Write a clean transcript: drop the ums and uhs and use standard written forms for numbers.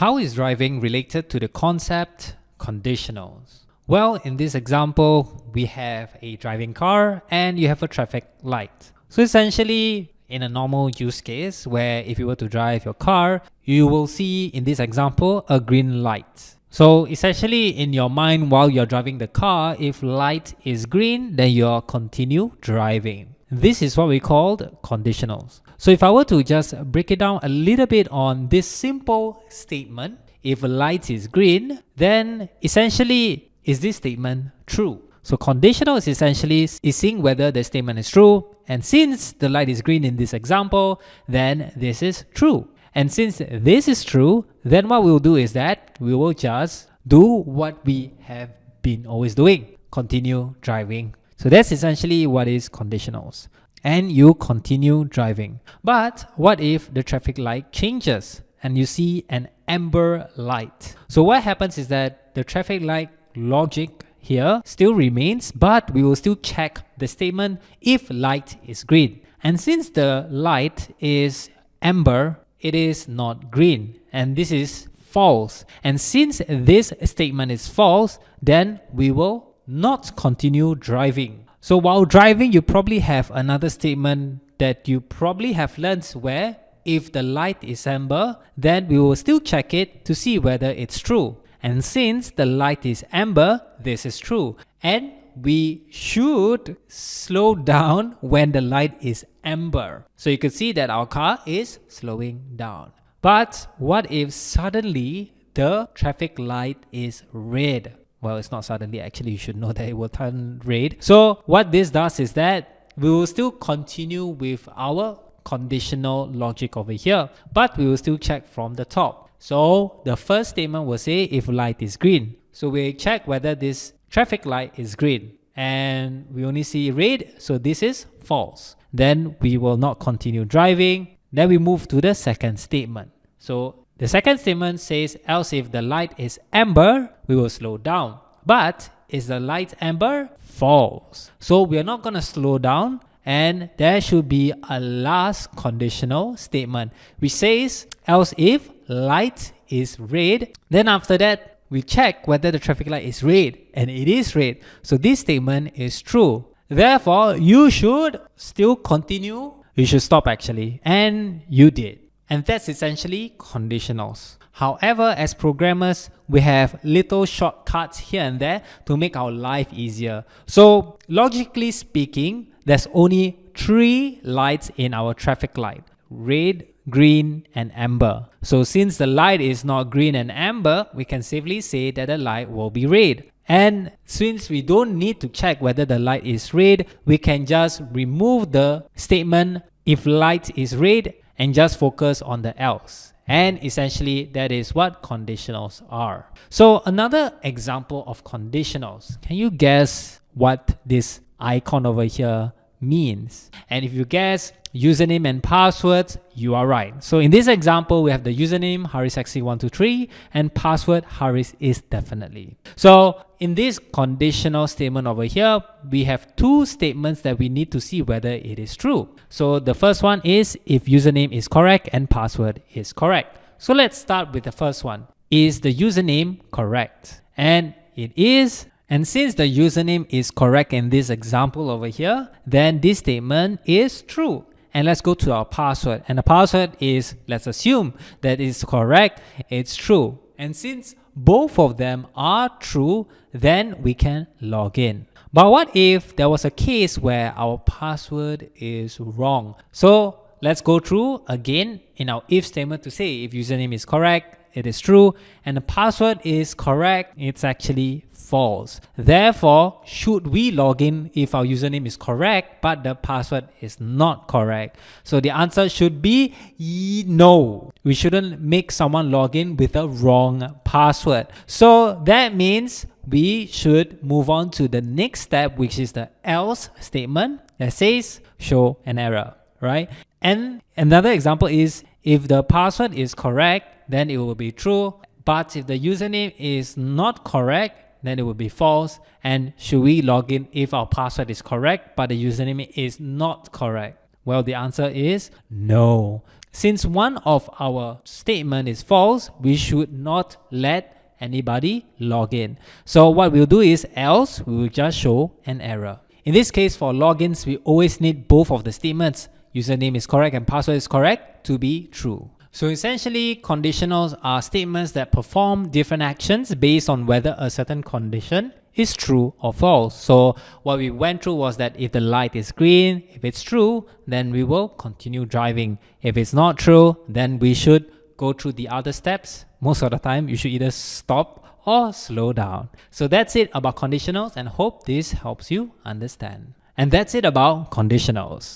How is driving related to the concept conditionals? Well, in this example, we have a driving car and you have a traffic light. So essentially, in a normal use case where if you were to drive your car, you will see in this example a green light. So essentially in your mind while you're driving the car, if light is green, then you'll continue driving. This is what we called conditionals. So if I were to just break it down a little bit on this simple statement, if a light is green, then essentially is this statement true? So conditional is essentially seeing whether the statement is true, and since the light is green in this example, then this is true. And since this is true, then what we'll do is that we will just do what we have been always doing, continue driving. So that's essentially what is conditionals. And you continue driving. But what if the traffic light changes and you see an amber light? So what happens is that the traffic light logic here still remains, but we will still check the statement if light is green. And since the light is amber, it is not green, and this is false. And since this statement is false, then we will not continue driving. So while driving, you probably have another statement that you probably have learned where if the light is amber, then we will still check it to see whether it's true. And since the light is amber, this is true. And we should slow down when the light is amber. So you can see that our car is slowing down. But what if suddenly the traffic light is red? Well, it's not suddenly, actually you should know that it will turn red. So what this does is that we will still continue with our conditional logic over here, but we will still check from the top. So the first statement will say if light is green. So we check whether this traffic light is green, and we only see red, so this is false. Then we will not continue driving. Then we move to the second statement. So the second statement says else if the light is amber, we will slow down. But is the light amber? False. So we are not going to slow down, and there should be a last conditional statement which says else if light is red, then after that we check whether the traffic light is red, and it is red. So this statement is true. Therefore, you should still continue. You should stop actually. And you did. And that's essentially conditionals. However, as programmers, we have little shortcuts here and there to make our life easier. So logically speaking, there's only 3 lights in our traffic light: red, green, and amber. So since the light is not green and amber, we can safely say that the light will be red. And since we don't need to check whether the light is red, we can just remove the statement if light is red and just focus on the else. And essentially that is what conditionals are. So another example of conditionals. Can you guess what this icon over here means? And if you guess username and password, you are right. So in this example, we have the username HarisXC123 and password Haris is definitely. So in this conditional statement over here, we have 2 statements that we need to see whether it is true. So the first one is if username is correct and password is correct. So let's start with the first one. Is the username correct? And it is. And since the username is correct in this example over here, then this statement is true. And let's go to our password. And the password is, let's assume that it's correct, it's true. And since both of them are true, then we can log in. But what if there was a case where our password is wrong? So let's go through again in our if statement to say if username is correct, it is true, and the password is correct, it's actually false. Therefore, should we log in if our username is correct but the password is not correct? So the answer should be no. We shouldn't make someone log in with a wrong password. So that means we should move on to the next step, which is the else statement that says show an error, right? And another example is if the password is correct, then it will be true. But if the username is not correct, then it will be false. And should we log in if our password is correct but the username is not correct? Well, the answer is no. Since one of our statement is false, we should not let anybody log in. So what we'll do is else we will just show an error. In this case, for logins, we always need both of the statements, username is correct and password is correct, to be true. So essentially, conditionals are statements that perform different actions based on whether a certain condition is true or false. So what we went through was that if the light is green, if it's true, then we will continue driving. If it's not true, then we should go through the other steps. Most of the time, you should either stop or slow down. So that's it about conditionals, and hope this helps you understand. And that's it about conditionals.